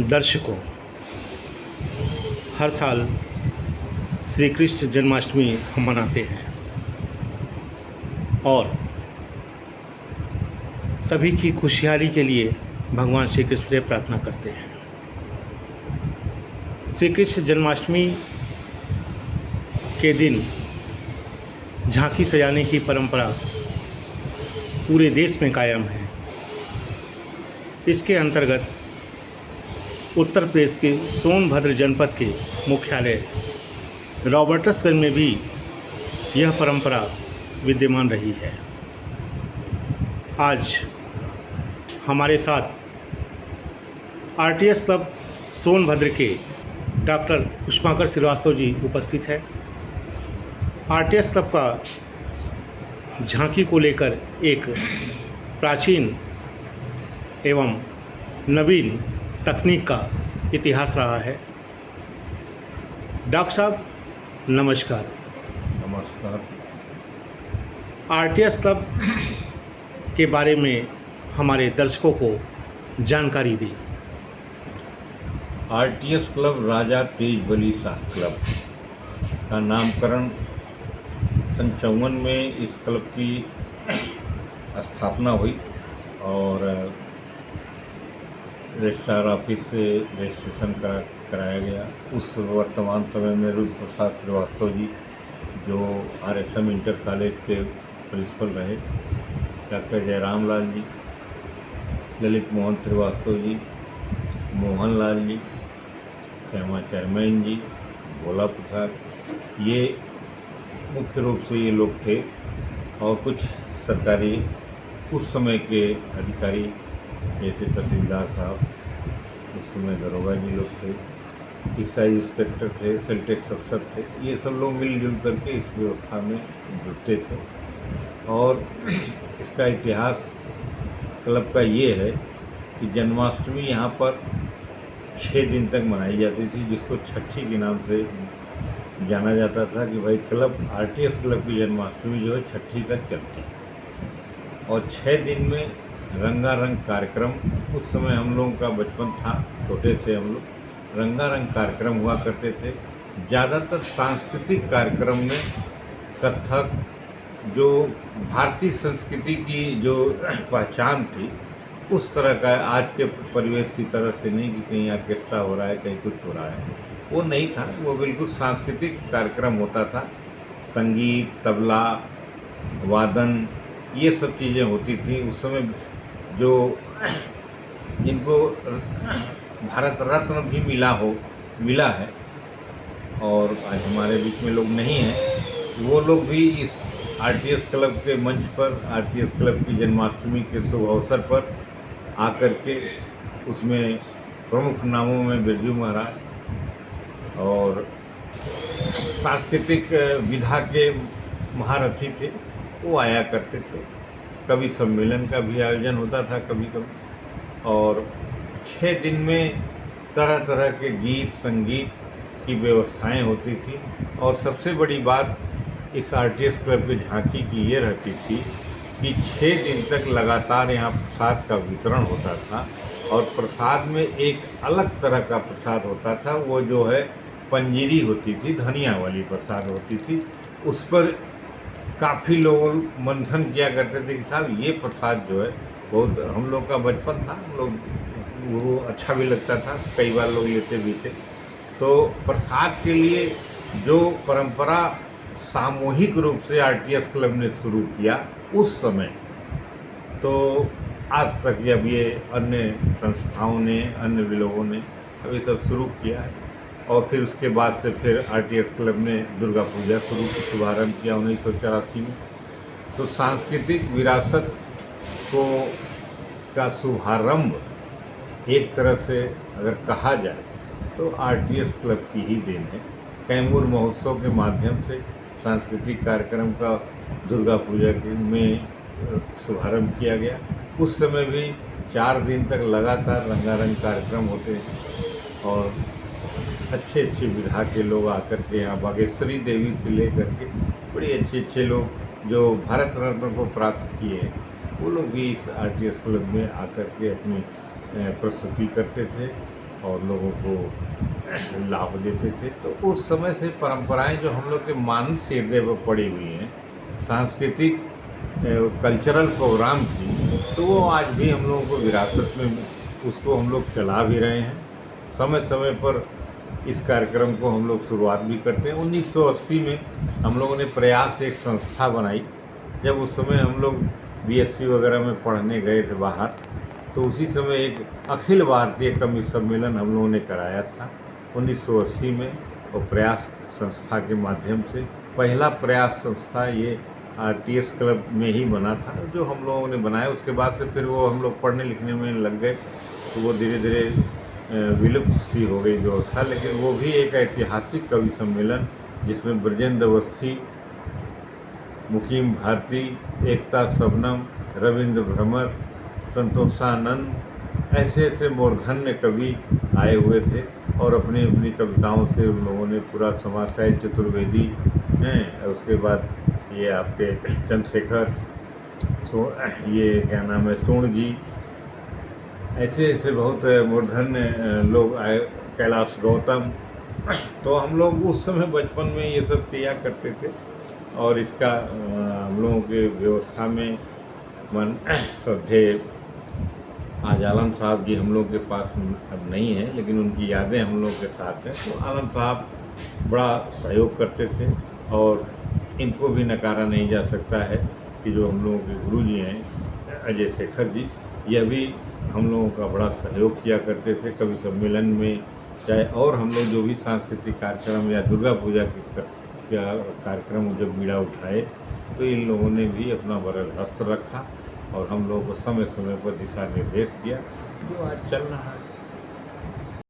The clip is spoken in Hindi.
दर्शकों, हर साल श्री कृष्ण जन्माष्टमी हम मनाते हैं और सभी की खुशहाली के लिए भगवान श्री कृष्ण से प्रार्थना करते हैं। श्री कृष्ण जन्माष्टमी के दिन झांकी सजाने की परंपरा पूरे देश में कायम है। इसके अंतर्गत उत्तर प्रदेश के सोनभद्र जनपद के मुख्यालय रॉबर्ट्सगंज में भी यह परंपरा विद्यमान रही है। आज हमारे साथ आरटीएस क्लब सोनभद्र के डॉक्टर पुष्पाकर श्रीवास्तव जी उपस्थित है। आरटीएस क्लब का झांकी को लेकर एक प्राचीन एवं नवीन तकनीक का इतिहास रहा है। डॉक्टर साहब नमस्कार। नमस्कार। आरटीएस क्लब के बारे में हमारे दर्शकों को जानकारी दी। आरटीएस क्लब राजा तेज बली शाह क्लब का नामकरण सन 54 में इस क्लब की स्थापना हुई और रजिस्ट्रार ऑफिस से रजिस्ट्रेशन कराया गया। उस वर्तमान समय में रुद्र प्रसाद श्रीवास्तव जी जो आरएसएम इंटर कॉलेज के प्रिंसिपल रहे, डॉक्टर जयराम लाल जी, ललित मोहन श्रीवास्तव जी, मोहन लाल जी, श्यामा चेयरमैन जी, भोला प्रसाद, ये मुख्य रूप से ये लोग थे और कुछ सरकारी उस समय के अधिकारी जैसे तहसीलदार साहब, उस समय दरोगा जी लोग थे, ईसाई इंस्पेक्टर थे, सेल टैक्स अफसर थे। ये सब लोग मिलजुल करके इस व्यवस्था में जुटते थे। और इसका इतिहास क्लब का ये है कि जन्माष्टमी यहाँ पर 6 दिन तक मनाई जाती थी, जिसको छठी के नाम से जाना जाता था कि भाई क्लब आरटीएस क्लब की जन्माष्टमी जो है छठी तक चलती है। और 6 दिन में रंगारंग कार्यक्रम, उस समय हम लोगों का बचपन था, छोटे थे हम लोग, रंगारंग कार्यक्रम हुआ करते थे। ज़्यादातर सांस्कृतिक कार्यक्रम में कथक, जो भारतीय संस्कृति की जो पहचान थी उस तरह का, आज के परिवेश की तरह से नहीं कि कहीं ऑर्केस्ट्रा हो रहा है, कहीं कुछ हो रहा है, वो नहीं था। वो बिल्कुल सांस्कृतिक कार्यक्रम होता था। संगीत, तबला, वादन, ये सब चीज़ें होती थी उस समय। जो जिनको भारत रत्न भी मिला है और आज हमारे बीच में लोग नहीं हैं, वो लोग भी इस आरटीएस क्लब के मंच पर, आरटीएस क्लब की जन्माष्टमी के शुभ अवसर पर आकर के उसमें प्रमुख नामों में बिरजू महाराज और सांस्कृतिक विधा के महारथी थे, वो आया करते थे। कभी सम्मेलन का भी आयोजन होता था कभी कभी। और 6 दिन में तरह तरह के गीत संगीत की व्यवस्थाएं होती थी। और सबसे बड़ी बात इस आरटीएस क्लब की झांकी की ये रहती थी कि 6 दिन तक लगातार यहाँ प्रसाद का वितरण होता था। और प्रसाद में एक अलग तरह का प्रसाद होता था, वो जो है पंजीरी होती थी, धनिया वाली प्रसाद होती थी। उस पर काफ़ी लोग मंथन किया करते थे कि साहब ये प्रसाद जो है बहुत, हम लोग का बचपन था, हम लोग वो अच्छा भी लगता था, कई बार लोग लेते भी थे। तो प्रसाद के लिए जो परंपरा सामूहिक रूप से आरटीएस क्लब ने शुरू किया उस समय, तो आज तक अब ये अन्य संस्थाओं ने, अन्य लोगों ने अभी सब शुरू किया है। और फिर उसके बाद से फिर आरटीएस क्लब ने दुर्गा पूजा शुभारंभ किया 1984 में। तो सांस्कृतिक विरासत का शुभारंभ एक तरह से अगर कहा जाए तो आरटीएस क्लब की ही देन है। कैमूर महोत्सव के माध्यम से सांस्कृतिक कार्यक्रम का दुर्गा पूजा में शुभारंभ किया गया। उस समय भी 4 दिन तक लगातार रंगारंग कार्यक्रम होते हैं और अच्छे विधा के लोग आकर के यहाँ बागेश्वरी देवी से लेकर के बड़े अच्छे लोग जो भारत रत्न को प्राप्त किए, वो लोग भी इस आरटीएस क्लब में आकर के अपनी प्रस्तुति करते थे। और लोगों को लाभ देते थे। तो उस समय से परंपराएं जो हम लोग के मानस हृदय पर पड़ी हुई हैं, सांस्कृतिक कल्चरल प्रोग्राम थी, तो वो आज भी हम लोगों को विरासत में उसको हम लोग चला भी रहे हैं। समय समय पर इस कार्यक्रम को हम लोग शुरुआत भी करते हैं। 1980 में हम लोगों ने प्रयास एक संस्था बनाई। जब उस समय हम लोग बीएससी वगैरह में पढ़ने गए थे बाहर, तो उसी समय एक अखिल भारतीय कवि सम्मेलन हम लोगों ने कराया था 1980 में। और प्रयास संस्था के माध्यम से पहला प्रयास संस्था ये आरटीएस क्लब में ही बना था, जो हम लोगों ने बनाया। उसके बाद से फिर वो हम लोग पढ़ने लिखने में लग गए, तो वो धीरे धीरे विलुप्त सी हो गई जो था। लेकिन वो भी एक ऐतिहासिक कवि सम्मेलन जिसमें ब्रजेंद्र अवस्थी, मुकीम भारती, एकता शबनम, रविंद्र भ्रमर, संतोषानंद, ऐसे ऐसे मूर्धन्य कवि आए हुए थे और अपनी अपनी कविताओं से उन लोगों ने पूरा समाज साहित्य चतुर्वेदी हैं। उसके बाद ये आपके चंद्रशेखर ये क्या नाम है, सोण जी, ऐसे ऐसे बहुत मूर्धन्य लोग आए, कैलाश गौतम। तो हम लोग उस समय बचपन में ये सब किया करते थे। और इसका हम लोगों के व्यवस्था में मन श्रद्धे आज आलम साहब जी हम लोग के पास अब नहीं है, लेकिन उनकी यादें हम लोग के साथ हैं। तो आलम साहब बड़ा सहयोग करते थे और इनको भी नकारा नहीं जा सकता है कि जो हम लोगों के गुरु जी हैं अजय शेखर जी, यह भी हम लोगों का बड़ा सहयोग किया करते थे कवि सम्मेलन में। चाहे और हम लोग जो भी सांस्कृतिक कार्यक्रम या दुर्गा पूजा के कार्यक्रम जब बीड़ा उठाए, तो इन लोगों ने भी अपना वरद हस्त रखा और हम लोगों को समय समय पर दिशा निर्देश दिया, जो आज चल रहा है।